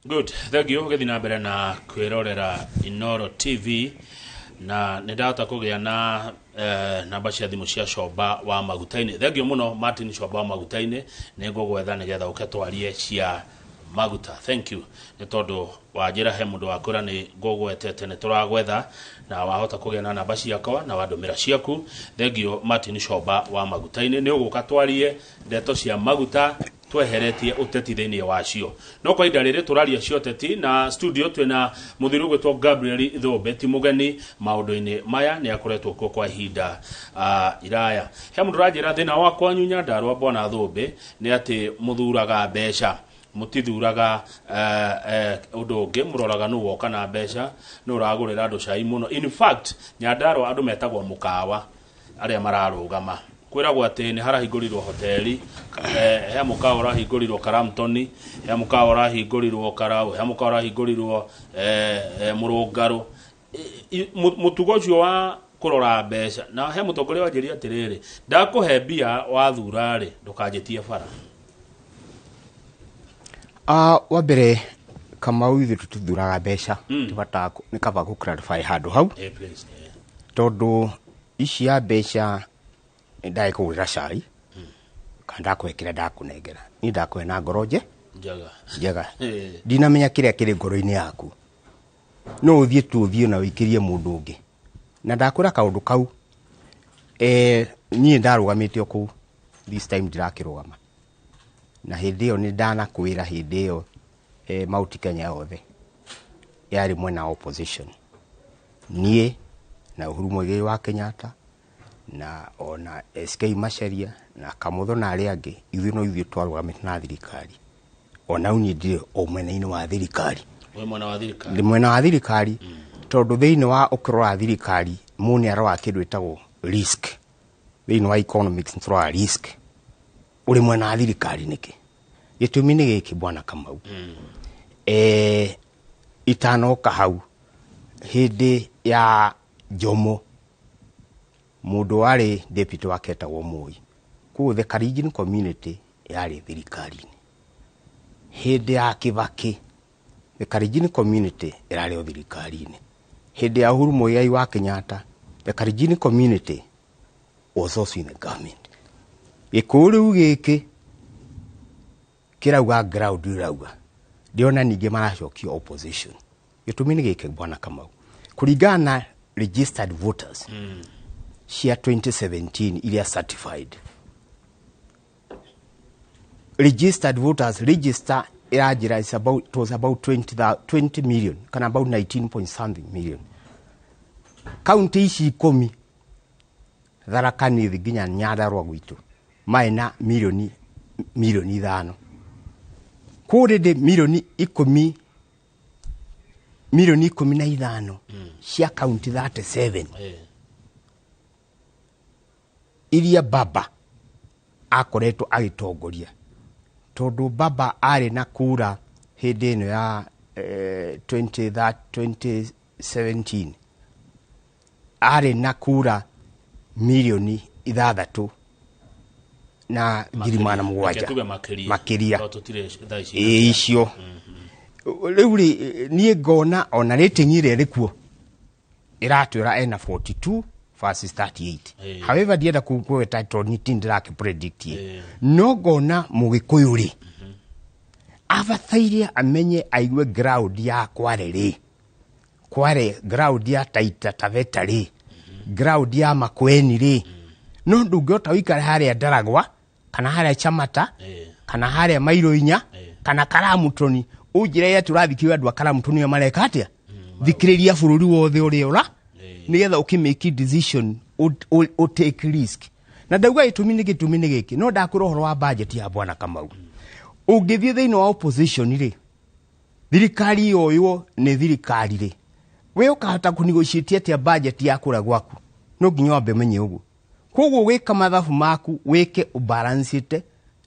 Good, thank you. Gethina mbere na kwirorera Inoro TV na nindahota kugia na namba cia thimu cia Coba wa Magutaini. Thank you muno Martin Coba wa Magutaini. Ningugwetha nigetha uketwarie cia maguta. Thank you. Ni tondu wajira he mundu wakura ni ngugwetete ni turagwetha na wahota kugia na namba ciakwa na wadumira ciaku. Thank you Martin Coba wa Magutaini. Ni uguka twarie ndeto cia maguta tweheretie uteti thiini wacio. No kwa ihinda riri turaria cio teti na studio twina muthiru gwetwo Gabriel Thombe ti mugeni maundu-ini maya ni akoretwo kuo kwa ihinda iraya. He mundu ranjira thina wakwa nyunya ndarwa Bwana Thombe ni ati muthuraga mbeca mutithuraga undu ungi muroraga nu woka na mbeca no uragurira andu cai muno. In fact Nyandarua andu metagwo mukawa aria mararugama kwiragwo ati ni harahingurirwo hoteli he mukawa urahingurirwo Karamtoni he mukawa urahingurirwo Karau he mukawa urahingurirwo Murungaru mutugo ucio wa kurora mbeca na he mutongoria wanjiria atiriri ndakuhe mbia wathura ri ndukanjitie bara. Wa mbere Kamau ithu tuthuraga mbeca tibata ni kaba ku clarify handu hau tondu ici ya mbeca ndai kugura cai kanda kwekira ndakunengera ni ndakwe na ngoroje njega ndinamenya kiria kiri ngoro-ini yaku no uthie na wikirie mundu ungi na ndakura kaundu kau ni ndarugamite oku this time ndirakirugama na hindi iyo ni ndana kwira hindi iyo Mauti Kenya yothe yari mwena opposition nie na Uhuru Muigai wa Kenyatta na ona SK Macharia na Kamutho na aria angi ithu no ithu twarugamite na thirikari ona unyi ndire o mwena-ini wa thirikari ndi mwena wa thirikari tondu thiini wa ukirora thirikari muni arwa kindu itagwo risk thiini wa economics ntura risk uri mwena wa thirikari niki gitumi ni giki Bwana Kamau itanoka hau hindi ya Jomo mundu wari deputy wa ketagwo Moi ku the Kalenjin community yari thirikari-ini hindi ya Kibaki the Kalenjin community irari o thirikari-ini hindi ya Uhuru Muigai wa Kenyatta the Kalenjin community was also in the government ikuru giki kirauga ground irauga ndiona ninge maracokio opposition gitumi ni giki Bwana Kamau kuringana registered voters cia 2017 iria certified registered voters register irajira is about it was about 20 million kana about 19 point something million county ici 10 Tharaka Nithi nginya Nyandarua gwitu maina milioni 5 kuride milioni 15 cia county 37 iria Baba akoretwo agitongoria tondu Baba ari na kura hindi ino ya 2017 ari na kura milioni 6 na girimana mugwanja makiria icio riuri nie ngona ona rating rikuo iratwira ena 42 versus 38 however ndienda kuwe title ni tindirake predict no ngona mugikuyuri abathairia amenye aigue ground ya kware ground ya Taita Taveta ground ya Makueni no ndungota wikare haria Ndaragwa kana haria Chamata kana haria Mairoinya kana Karamutoni ujire ya turathikiwe andu Karamutoni mareka atia thikiriria bururi wothe uri ora nigetha ukimake decision o take risk na ndauga itumi ni giki no ndakura horo wa budget ya Bwana Kamau ungithie thiini wa opposition thirikari yoyo ni thirikari we ukahota kunegotiate atia budget ya kura gwaku no nginya wambe menye ugu koguo wika mathabu maku wike ubalancete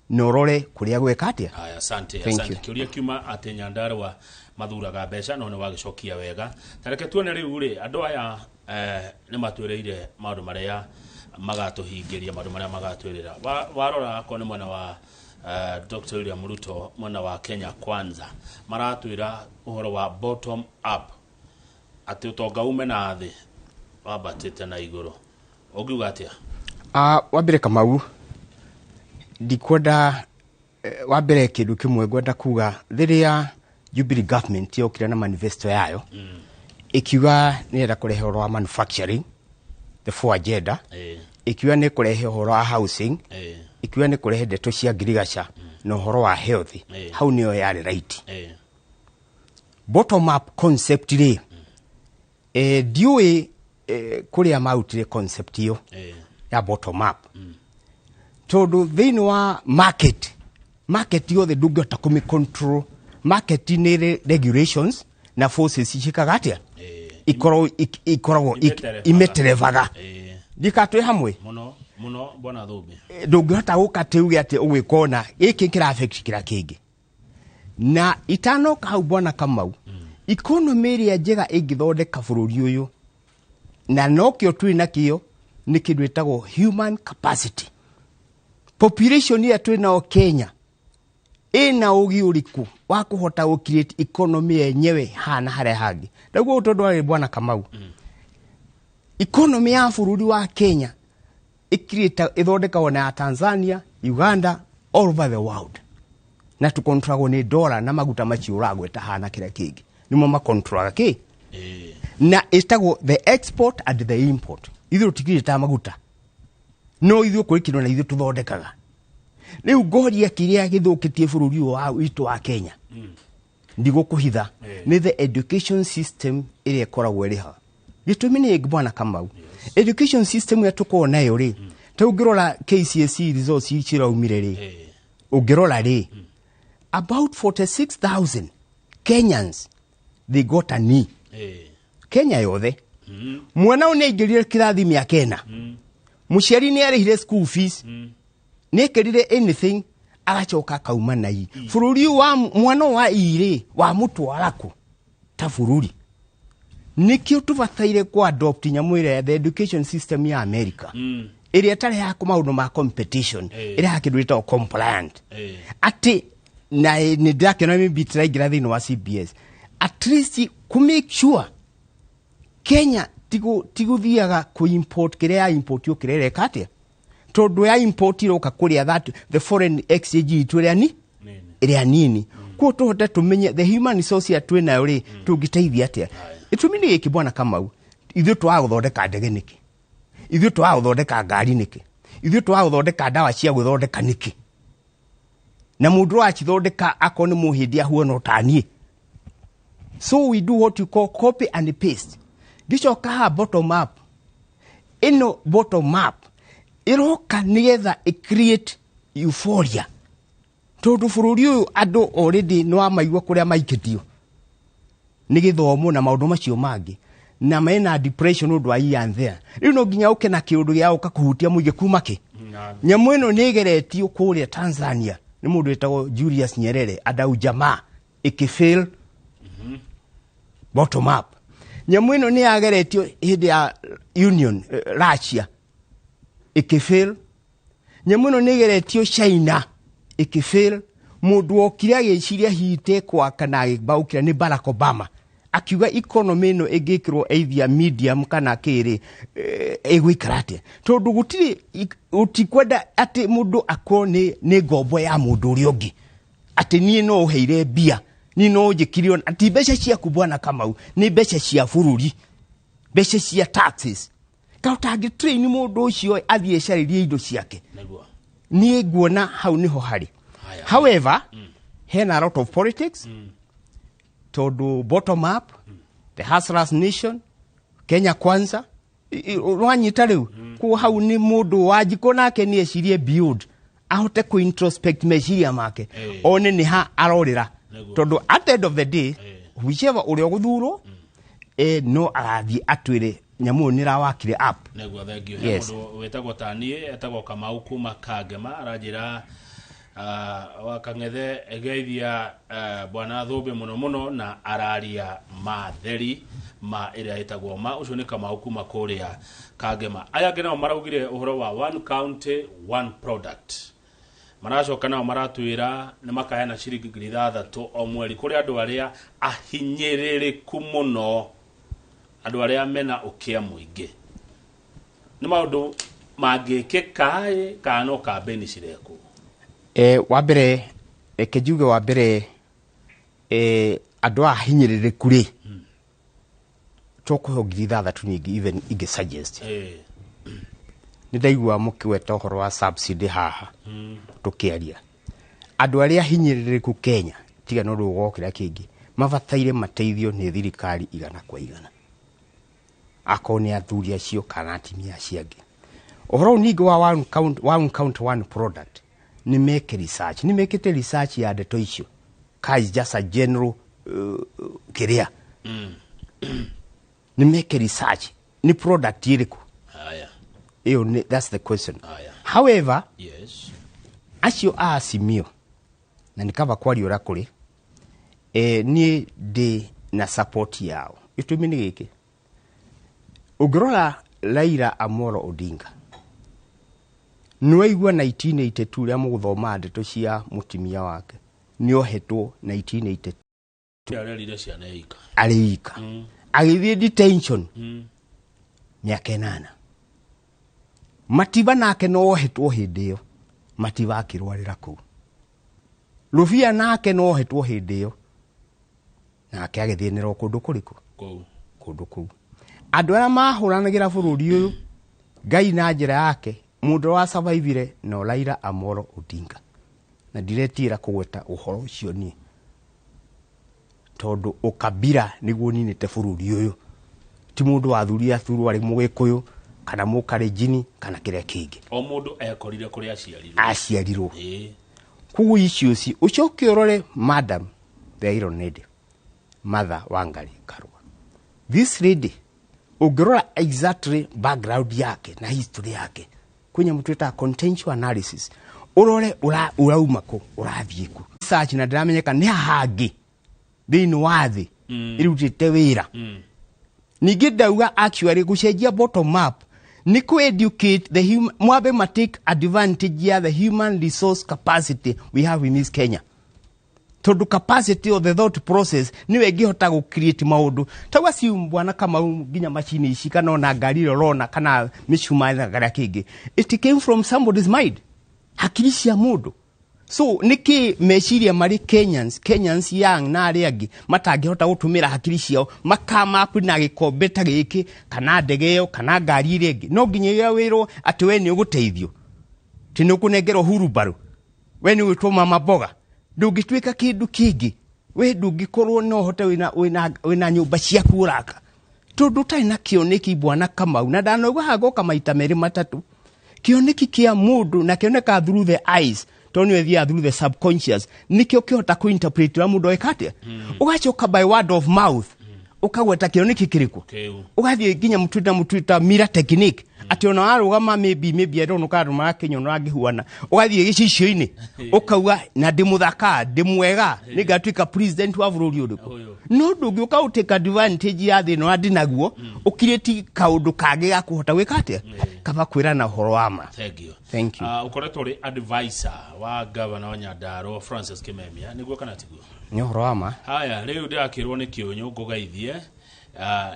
norore kuria gweka atia. Haya, asante kiuria kiuma ati Nyandarua mathuraga mbeca no ni wagicokia wega tareke tuone riu ri andu aya ni matwereire maundu maria magatuhingiria maundu maria magatwirira warora ko ni mwena wa Dr. William Ruto mwana wa Kenya Kwanza maratwira uhoro wa bottom up ati utonga ume na thi wabatite na iguru ugiuga atia wambere Kamau ndikwenda wambere kindu kimwe ngwenda kuga thiria Jubilee government yokira na manifesto yayo ikiuga ni enda kurehe uhoro wa manufacturing the four agenda ikiuga ni kurehe uhoro wa housing ikiuga ni kurehe ndeto cia ngirigaca na uhoro wa health hau niyo yari right bottom up concept ri diwe kuria mautire concept iyo ya bottom up tondu thiini wa market yothe ndungihota kumi control market ni regulations na forces cikagatia ikoragwo imeterevaga ndikatwe hamwe muno bona thubi ndungihota gukatiuge ati ugikona iki kira affect kira kingi na itano ka bwana Kamau economy ria njega ingithondeka bururi uyu na nokio twi nakio ni kindu itagwo human capacity population ya twi nao Kenya ina ugi uriku wa kuhota ku create economy yenyewe hana haria hangi ndaguo tondu wa bwana Kamau economy ya bururi wa Kenya ithondekagwo na Tanzania, Uganda, all over the world na tukontrolagwo ni dola na maguta macio uragweta hana kira kingi nimo makontrolaga ki na itagwo the export and the import ithu tikirita maguta no ithu kurikirwo na ithu tuthondekaga riu ngoria kiria githukitie bururi wa witu wa Kenya ndigukuhitha ni the education system iria ikoragwo iriha gitumi ni bwana Kamau education system ya tuko nayo ri tugirora KCSE results ichiraumire ri ugirora ri about 46,000 Kenyans they got a knee Kenya yothe mwana uneingirire kirathi miaka ena muciari ni arihire school fees ni kerire anything agachoka kauma nai bururi wa mwana wa ire wa mutwaraku ta bururi nikio tubataire ku adopt nyamwire the education system ya America iria tare ya kumaundu ma competition iria hakidwita compliant ati na ni ndakena mi bitiragira thini wa CBS at least ku make sure Kenya tiguthiaga ku import kiria ya import yo kirere kate tondu ya import iroka kuria that the foreign exchange itwiria ni iria nini ku tuhote tumenye the human resource ya twina yori tungiteithia atia itumini iki bwana Kamau ithu twa guthondeka ndege niki ithu twa guthondeka ngari niki ithu twa guthondeka dawa cia guthondeka niki na mundu wa chithondeka akoni muhindi ahuona utanie so we do what you call copy and paste gicoka ha bottom up ino bottom up iroka nigetha create euphoria tondu bururi uyu andu already no amaigwa kuria maikitio ni githomo na maundu macio mangi na mena depression undu wa and there riu no nginya uke na kiundu gia uka kuhutia muige kuma ki nyamu ino ni geretio kuria Tanzania ni mundu etagwo Julius Nyerere adau jamaa ikifail bottom up nyamu ino ni ageretio hindi ya Union Russia ikifail nyamu ino ni geretio China ikifail mundu okira giciria hite kwa kana gibaukira ni Barack Obama akiuga economy no egikirwo either medium kana kiri egwikarate tondu gutiri utikwenda ati mundu akone ni ngombo ya mundu uri ungi ati nie no uheire bia ni no njikirion ati mbeca cia kubwana Kamau ni mbeca cia bururi mbeca cia taxes kautangi train mundu ucio athie caririe indo ciake ni nguona hau niho hari however hena a lot of politics tondu bottom up the hustlers nation Kenya Kwanza wanyita riu ku hau ni mundu wajiko nake ni ecirie build ahote ku introspect meciria make one ni ha arorira tondu at the end of the day whichever uria guthuro no arathi atwire nyamu nira wakire up negwa thengio yes. Mundu wetagwo tanie etagwo Kamau kuma Kagema arajira wakangethe egeithia bwana Thube muno na araria matheri ma iria itagwo ma ucio ni Kamau kuma kuria Kagema aya ngena maraugire uhoro wa one county one product maracoka nao maratwira nĩ makayana ciringi 6,000 o mweri kũrĩ andũ arĩa ahinyĩrĩrĩku mũno, andũ arĩa mena ũkĩa mũingĩ. Nĩ maũndũ mangĩkĩka kana no kambeni cirekwo? Wa mbere njuge wa mbere andũ ahinyĩrĩrĩku rĩ tũkũhe 6,000 ningĩ even ingĩ-suggest. Nĩ ndaigua mũkĩweta ũhoro wa subsidy haha tũkĩaria. Andũ arĩa ahinyĩrĩrĩku Kenya tiga no rũgo kĩrĩa kĩngĩ mabataire mateithio nĩ thirikari igana kwa igana, akorwo nĩ athuri acio kana atimia acio angĩ. Ũhoro ningĩ wa one count one product nĩ meke research, nĩ mekĩte research ya ndeto icio ka is just a general kĩrĩa nĩ meke research ni product ĩrĩkũ. That's the question. However, yes, acio Azimio na nikaba kwariũra kũrĩ niĩ ndĩ na support yao. Gĩtũmi nĩ gĩkĩ, ũngĩrora Raila Amolo Odinga nĩwaigua 1982 rĩa mũgũthoma ndeto cia mũtimia wake nĩohetwo 1982 arĩ ika agĩthiĩ detention mĩaka 8. Matiba nake no ohetwo hĩndĩ ĩyo, Matiba akĩrwarĩra kũu. Rũbia nake no ohetwo hĩndĩ ĩyo nake agĩthĩnĩrwo kũndũ kũrĩkũ? Kũndũ kũu. Andũ arĩa mahũranagĩra bũrũri ũyũ Ngai na njĩra yake mũndũ wa survivire no Raila Amolo Odinga, na ndiretira kũgweta ũhoro ũcio niĩ tondũ ũkabira nĩguo ninĩte bũrũri ũyũ, ti mũndũ wathuri athurwo arĩ Mũgĩkũyũ kana Mũkalenjin kana kĩrĩa kĩngĩ. O mũndũ ekorire kũrĩa aciarirwo. Kugu icio ci ucoke urore Madam the Iron Lady Martha Wangari Karua. This lady ungirora exactly background yake na history yake kwenye mtueta contextual analysis, urore urauma ko urathiĩ ku research na ndiramenyeka nĩ hangi thĩinĩ wa thĩ irutĩte wĩra. Ningĩ ndauga actually gũcenjia bottom up ni ku educate the mwabe take advantage ya the human resource capacity we have in this Kenya. Tondu capacity of the thought process ni wengihota gu create maundu tawa si bwana kama nginya machine ici kana ona ngari rorona kana mishuma na garia kingi, it came from somebody's mind, hakiri cia mundu. So niki meciria mari Kenyans young na ari angi matangihota gutumira hakiri ciao makama apu na gikombe ta giki kana ndege yo kana ngari iri ingi, no nginya ya wiro ati we ni uguteithio ti nukunengerwo hurubaru, we ni witwo mama boga ndungituika kindu kingi, we ndungikorwo no hote wina nyumba ciaku uraka tondu tai na kioneki bwana Kamau, na ndanoigwa hagoka maita meri matatu. Kioneki kia mundu na kioneka through the eyes, toni wethia through the subconscious, nikio kihota kuinterpret wa mundu ekate ugachoka by word of mouth ukagweta kioneki kiriko ugathie nginya mutwita mira technique ati ona warugama maybe I don't know kana makinyo no agihuana ugathie gicicio-ini ukauga na ndimuthaka ndimwega nigatuika president wa bũrũri ũrĩkũ. No ndũngĩũka uteka advantage ya thĩ no andinaguo ukireti kaundu kage ga kuhota gwikate kaba kwira na horo wama. Thank you. Ukoretwo ri advisor wa governor wa Nyandarua Francis Kimemia niguo kana tiguo? Ni horo wama. Haya riu ndirakirwo ni kiunyu ngugeithie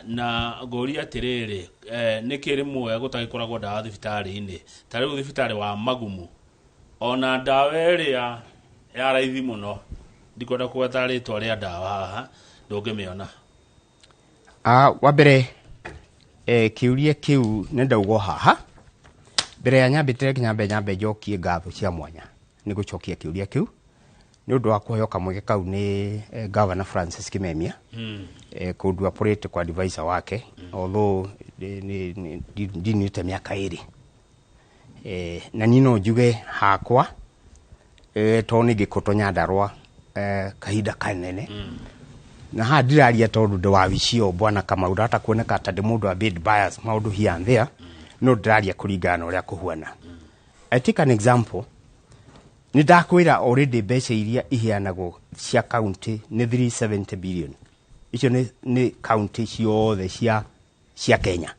na ngoria atiriri nikiri mwe gutagikoragwo ndawa thibitari-ini ta riu thibitari wa Magumu ona ndawa iria ya raithi muno ndikwenda kweta ritwa ria ndawa haha ndungimiona. Wa mbere kiuria kiu nendaugo haha mbere ya nyambite nyambe njokie ngatho cia mwanya ni gucokia kiuria kiu ni undu wa kuheo kamweke kau ni Governor Francis Kimemia kundua political advisor wake although ndinite miaka 2 na nino njuge hakwa toni gikuto Nyandarua kahinda kanene na ha ndiraria tondu ndawabicio bwana Kamau ndata kuoneka ta ndi mundu a bid bias maundu here and there, no ndiraria kuringana uria kuhuana. I take an example, ni ndakwira already mbeca iria iheanagwo cia county ni 370 billion. Icio ni county ciothe cia Kenya.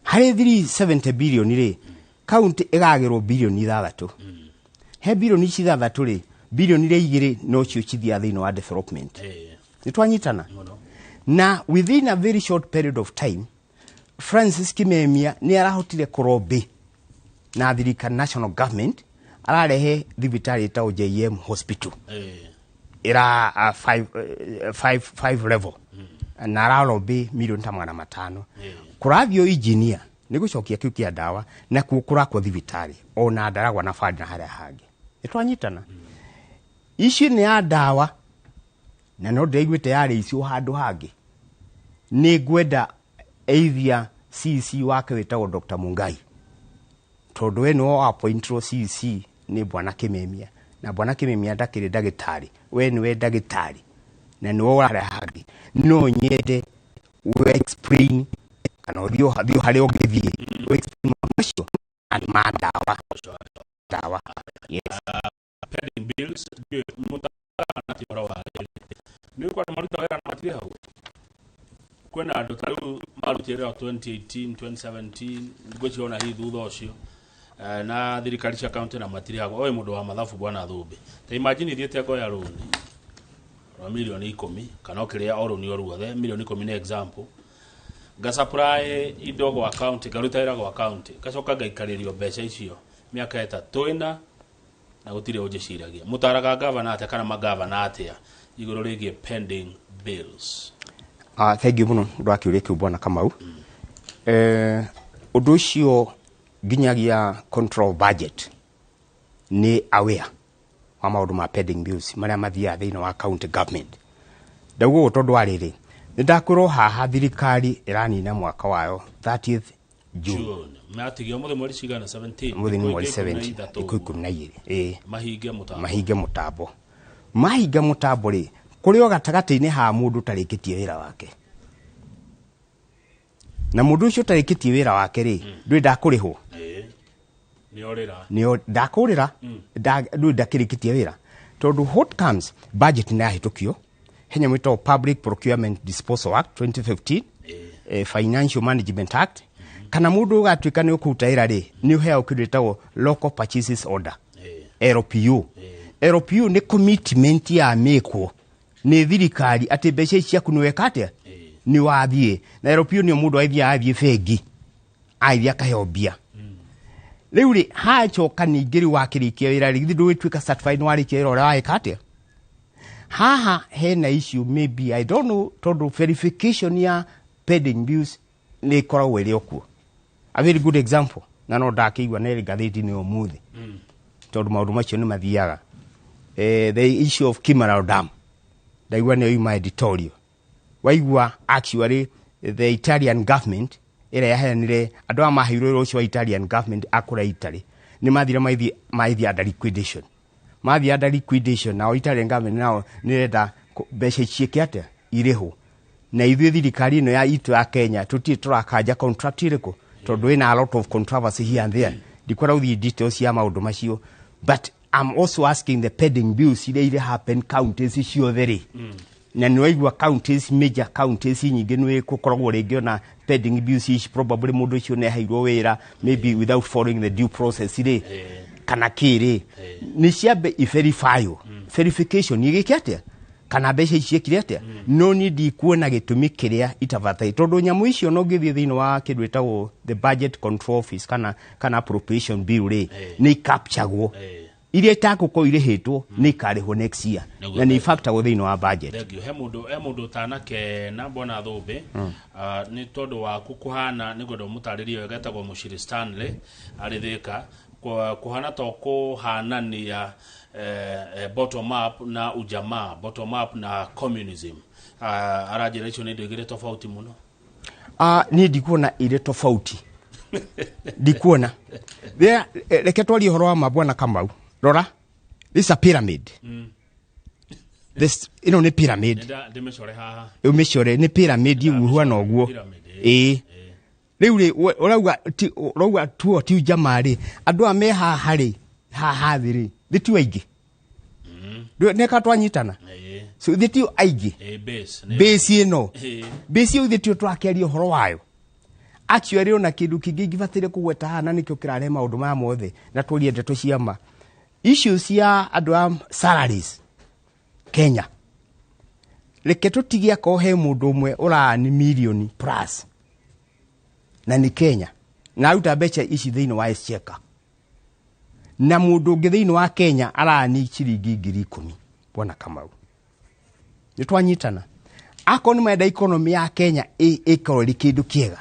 Hari 370 billion ri county igagirwo billion 6. he bilioni ithathatũ rĩ bilioni 2 no cio cithia thĩinĩ wa development nĩ twanyitana na within a very short period of time Francis Kimemia nĩ arahotire kũrobĩ na thirikari national government ararehe thibitari ta JM hospital ira 5 level na ararobĩ milioni 500 kũrathio engineer nĩ gũcokia kiu kia dawa na kũkũra kwa thibitari ona ndaragwa na fund na harĩa hangĩ nĩ twanyitana ici nĩ ya dawa na no ndaiguĩte yarĩ icio handũ hangĩ nĩ ngwenda either CC wake wĩtagwo Dr. Mungai tondũ we no appointwo CC nĩ bwana Kimemia na bwana Kimemia ndakĩrĩ ndagĩtarĩ we nĩwe ndagĩtarĩ na nĩ ũrare hangĩ no nyende we explain kana ũthiũ harĩa ũngĩthiĩ we explain macio and dawa yes pending bills mutana ti oro wa ni kwa maruta wera na matire hau kwena andũ tarĩu marutire 2018 2017 ngwĩciona hihi thutha ũcio na thirikari cia county na matire hau oĩ mũndũ wa mathabu bwana Thũmbĩ ta imagine thiĩte ngoya rũni wa milioni 10 kana ũkĩrĩa o rũni o ruothe milioni 10 ni example ngasapply indo gwa county ngaruta wĩra gwa county gacoka ngaikarĩrio mbeca icio miaka ĩtatũ ĩna na gũtirĩ ũnjĩciragia mũtaraga governor ate kana magavana atia igũrũ rĩgiĩ pending bills. Thank you muno ndo akĩũria kĩu bwana Kamau. Ũndũ ũcio nginyagia control budget ni aware wa maũndũ ma pending bills marĩa mathiaga thĩinĩ wa county government. Ndauga tondũ arĩrĩ nĩ ndakorwo haha thirikari ĩranina mwaka wayo 30th June. Matigio mũthĩ mweri cigana 17 mweri 17 mahinge mũtambo rĩ kũrĩ o gatagatĩ-inĩ ha mũndũ tarĩkĩtie wĩra wake na mũndũ ũcio tarĩkĩtie wĩra wake rĩ ndũĩ ndakũrĩhwo nĩ ndakũrĩra ndũĩ ndakĩrĩkĩtie wĩra tondũ what comes budget nĩ yahĩtũkio henya mwĩtagwo Public Procurement Disposal Act 2015 Financial Management Act kana mũndũ ũgatuĩka nĩ ũkũruta wĩra rĩ nĩ ũheagwo kĩndũ gĩtagwo Local Purchases Order LPO. LPO nĩ commitment ya mĩkwo nĩ thirikari atĩ mbeca ciaku nĩ weka atĩa nĩ wathiĩ na LPO nĩ mũndũ athiĩ bengi aithia akaheo mbia rĩu rĩ hacoka ningĩ rĩu wakĩrĩkia wĩra rĩ ndũgĩtuĩka certified nĩ warĩkia wĩra ũrĩa weka atĩa haha hena issue maybe I don't know tondũ verification ya pending bills nĩ koragwo ĩrĩ okuo. A very good example na no ndakĩigua nĩ ngathĩti-inĩ ũmũthĩ tondũ maũndũ macio nĩ mathiaga the issue of Kimara Dam ndaigua nĩ oima editorial waigua actually the Italian government ĩrĩa yaheanire andũ a maheirwo wĩra ũcio wa Italian government akũra Italy nĩ mathire maithia under liquidation mathia under liquidation na Italian government nao nĩrenda mbeca ciĩke atĩa irĩhwo na ithuĩ thirikari ĩno ya itũ ya Kenya tũtirĩ tũrakanja contract irĩkũ tondũ ĩna a lot of controversy here and there ndikwenda gũthiĩ details ya maũndũ macio but I'm also asking the pending bills iria happen counties ciothe rĩ na nĩ waigua counties major counties nyingĩ nĩ gũkoragwo rĩngĩ ona pending bills ici probably mũndũ ũcio nĩ aheirwo wĩra maybe without following the due process rĩ kana kĩrĩ nĩ ciambe verify verification igĩke atĩa kana mbeca ici ciekire atĩa no ni ndikuona gĩtũmi kĩrĩa itabatai tondũ nyamũ icio no ngĩthiĩ thĩinĩ wa kĩndũ ĩtagwo the budget control office kana appropriation bill rĩ nĩ capturewo iria itagũkorwo irĩhĩtwo nĩ ikarĩhwo next year na nĩ factor thĩinĩ wa budget. He mũndũ tanake na bwana Thũmbĩ nĩ tondũ wa kũhana nĩ gwenda mũtarĩrie wega etagwo Mũciri Stanley arĩ Thĩka kuhana to kuhanania bottom up na ujamaa bottom up na communism arajira icio nĩ indo igĩrĩ tofauti mũno. Niĩ ndikuona irĩ tofauti ndikuona reke twarie ũhoro wa mabwana Kamau rora this a pyramid this nĩ pyramid ndĩmĩcore haha ũmĩcore nĩ pyramid ũhuana ũguo rĩu rĩ ũrauga tuo ti jamaa rĩ andũ a me haha rĩ haha thĩ rĩ thitu aingĩ neka twanyitana so thitu aingĩ base ĩno base ĩyo thitu twakĩaria ũhoro wayo actually ona kĩndũ kĩngĩ gĩbatĩre kũgweta haha na nĩkĩo kĩrarehe maũndũ maya mothe na tũrie ndeto ciama issues ya andu salaries Kenya reke tutigia ko he mundu umwe urani million plus na ni Kenya na uta becha ici thiini wa Exchequer na mundu ungi thiini wa Kenya arani ciringi 10,000 bona Kamau ni twanyitana ako ni menda economy ya Kenya ikorwo kindu kiega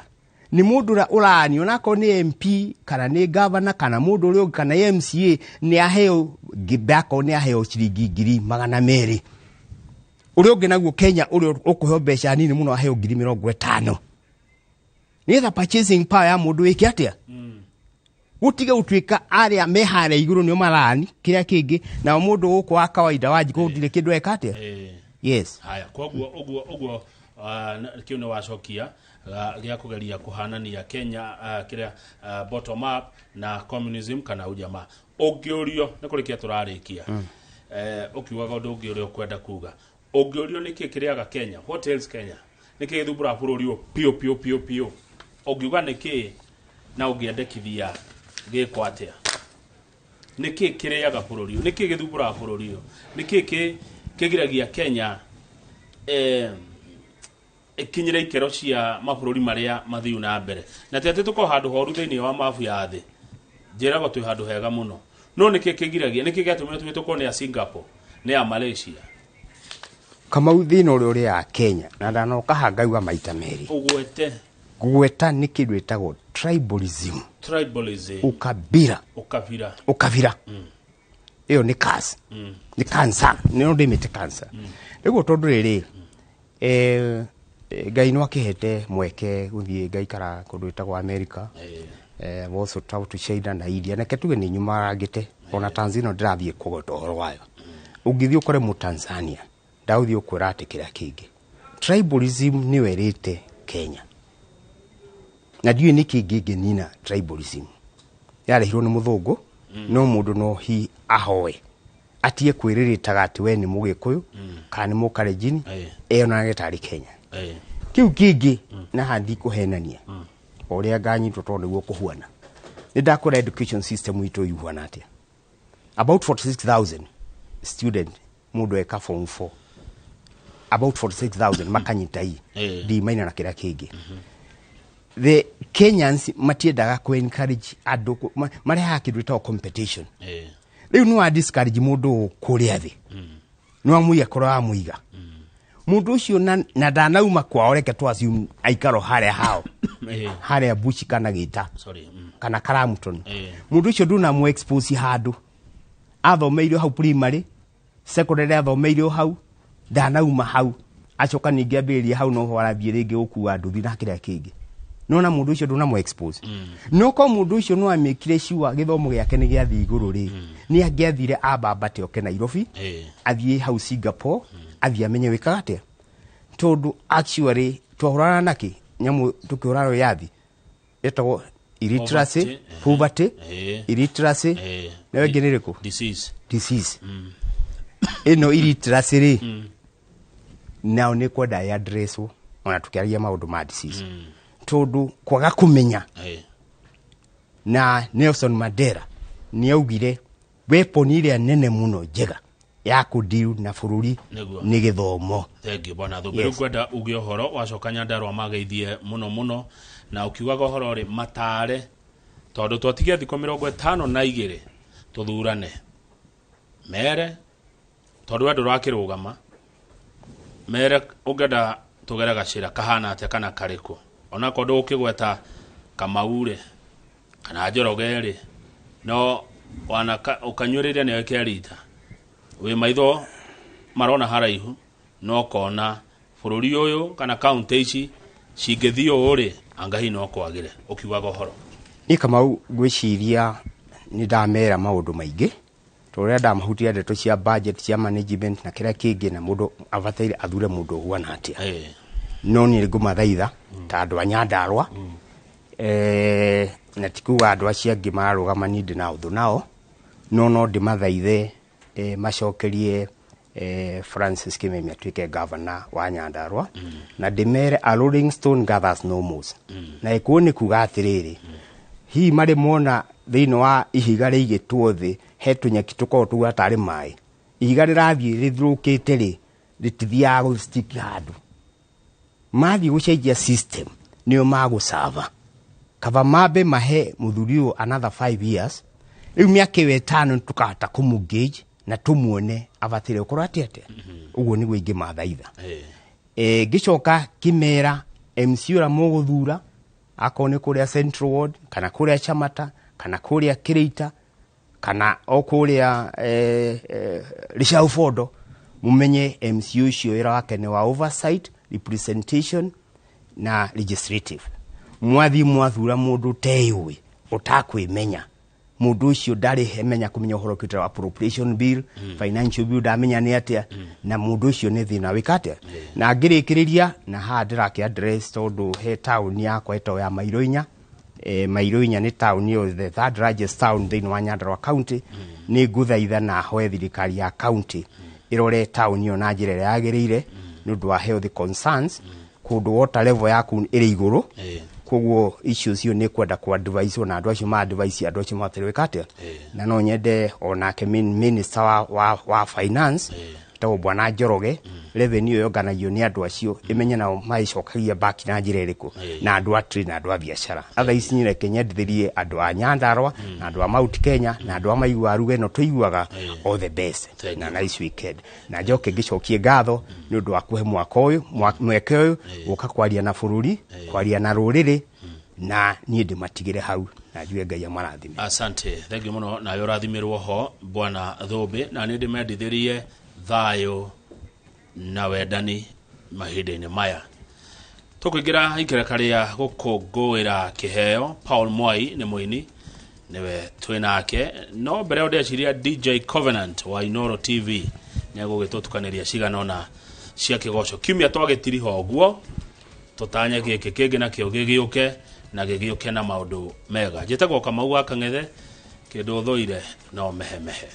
ni mundu urani onako ni MP kana ni governor kana mundu uri kana MCA ni aheo gibako ni aheo ciringi 200,000 uri ungi naguo Kenya uri ukuheo mbeca nini muno aheo 50,000 nietha purchasing power ya mundu wiki atia gutiga utwika aria mehare iguru ni marani kiria kingi na mundu guku wa kawaida waji ko ndire kindu eka atia yes haya koguo kiuno wacokia gya kugeria kuhanania Kenya kiria bottom up na communism kana ujamaa ungiorio ni kurikia turarikia ukiugaga undu ungiorio kwenda kuga ungiorio niki kiriaga Kenya what else Kenya niki githumbura bururi pio ungiuga niki na ungiendekithia giko atia niki kiriaga bururi niki githumbura bururi niki kigiragia Kenya ikinyira ikero cia mabũrũri maria mathiu na mbere na tete tuko handu horu thiini wa mafu ya thi njirago twi handu hega muno no niki kigiragia niki gatumire tuko ni ya Singapore ni ya Malaysia Kamau thino uri ya Kenya na ndanoka hangaiwa maita meri gweta ni kindu etagwo tribalism ukabira iyo ni cancer ni cancer ni ndo imite cancer ego tondu riri Ngai no akihete mweke guthie ngaikara kundu etagwo America also travel to China na India na ketuge ni nyuma rangite ona Tanzania ndirathie kugota horo wayo ungithio kore mu Tanzania ndauthio kurate kira kingi tribalism ni werite Kenya na diu ni kingi nina tribalism yale hiro ni muthungu no mundu no hi ahoe atie kwiriritaga ati we ni mugikuyu kana ni mukarejini na getari Kenya kiu kingi na handi kuhenania uria nganyitwo tondu guo kuhuana ndakora education system witu yuhuana atia about 46,000 student mundu eka form 4 about 46,000 makanyita hii di maina na kira kingi the Kenyans matiendaga ku encourage andu mari hakidu ita competition riu no discourage mundu kuria thi no amuya kora amuiga mundu ucio na ndanauma kwao reke twasium aikaro hare hao hare bushi kana gita kana Karamuton mundu ucio nduna mu expose handu athomeire hau primary secondary athomeire hau ndanauma hau acoka ningi ambiria hau no horathie ringi ukuwa nduthi na kiria kingi nona mundu ucio nduna mu expose no ko mundu ucio no amekire sure githomo giake ni giathi iguru ri ni angiathire abambate oke Nairobi athie hau Singapore athie amenye wikaga atia tondu actually twahurana naki nyamu tukihurana yathi etagwo illiteracy poverty illiteracy na wengerereko disease eno illiteracy ri now ni kwenda ya address ona tukiaria maundu ma disease tondu kwaga kumenya na Nelson Mandela ni augire weapon ile nene muno njega ya kudiu na bururi ni githomo thengi bwana thubiru kwenda ugio horo wacoka Nyandarua mageithie muno na ukiugaga horo ri matare tondu twatige thiko 52 tuthurane mere tondu andu rakirugama mere ugenda tugera gacira kahana atia kana kariku ona kondu ukigweta Kamaure kana Njoroge no wana ukanyuriria ni wekerita we maitho marona haraihu no kona bururi uyu kana county ici cingithio uri angahi no kwagire ukiugaga horo ni Kamau gwiciria ni ndamera maundu maingi turia ndamahutia ndeto cia budget cia management na kira kingi na mundu avataire athure mundu huana atia no ni ngumathaitha ta andu a Nyandarua na tikuga andu acia ngi marugama ni ndi na uthu nao no ndimathaithe macokerie Francis Kimemia atuike governor wa Nyandarua na ndimere a Rolling Stone gathers no moves na ikuo ni kuga atiriri hi mari mona thiino wa ihiga rigitwo thi he tunyeki tukorwo tu atari mai ihiga rirathie rithurukite ri ritithia go stick handu mathi gucenjia system nio magusava kava mabe mahe muthurio another 5 years riu miaka 5 tukahota kumugage na tumuone avatire ukorwo atiete uguo ni gwingi mathaitha gicoka kimera MC ura muguthura akone kuria Central Ward kana kuria Chamata kana kuria Kirita kana okuria Richard Fodo mumenye MC ucio ira wake ni wa oversight representation na legislative mwathi mwathura mundu teyui utakwimenya mundu ucio ndari hemenya kumenya uhoro kitwa appropriation bill financial bill ndamenya ni atia na mundu ucio ni thina wikate na ngirikiriria na ha ndirake address tondu he town yakwa eto ya Mairoinya Mairoinya ni town yo the third largest town thini wa Nyandarua county ni nguthaitha na hoe thirikari ya county irore town yo na njira yagirire nundu wa health concerns kundu water level yaku iri iguru koguo issues yo ni kwenda ku advise ona andu acio ma advise andu acio matere wikate na no nyende ona ke minister wa finance tawo bwana Njoroge revenue yo ganagio ni andu acio imenye na maicokagia back na njira iriku na andu atri na andu a biashara atha isinyire kenyendithirie andu a Nyandarua na andu a Mount Kenya na andu a maigua ruge no tuiguaga all the best na nice weekend na njoke gicokie ngatho ni undu wa kuhe mwaka uyu mweke uyu uka kwaria na bururi kwaria na ruriri na nie ndimatigire hau na njue Ngai amarathime. Asante, thank you muno na yo rathimirwo ho bwana Thobe na ni ndimendithirie thayo na wendani mahinde-ini maya tukuingira ikerekaria gukungwira kiheo. Paul Mwai ni muini niwe twinake no mbere ode aciria DJ Covenant wa Inoro TV nĩagũgĩtũtukaniria ciganona cia kigoco kiumia twagĩtiriho guo tutanya gĩkĩ kĩngĩ nakĩo gĩgĩũke na gĩgĩũke na maũndũ mega njĩtagwo Kamau wa Kang'ethe kĩndũ thũire no mehemehe.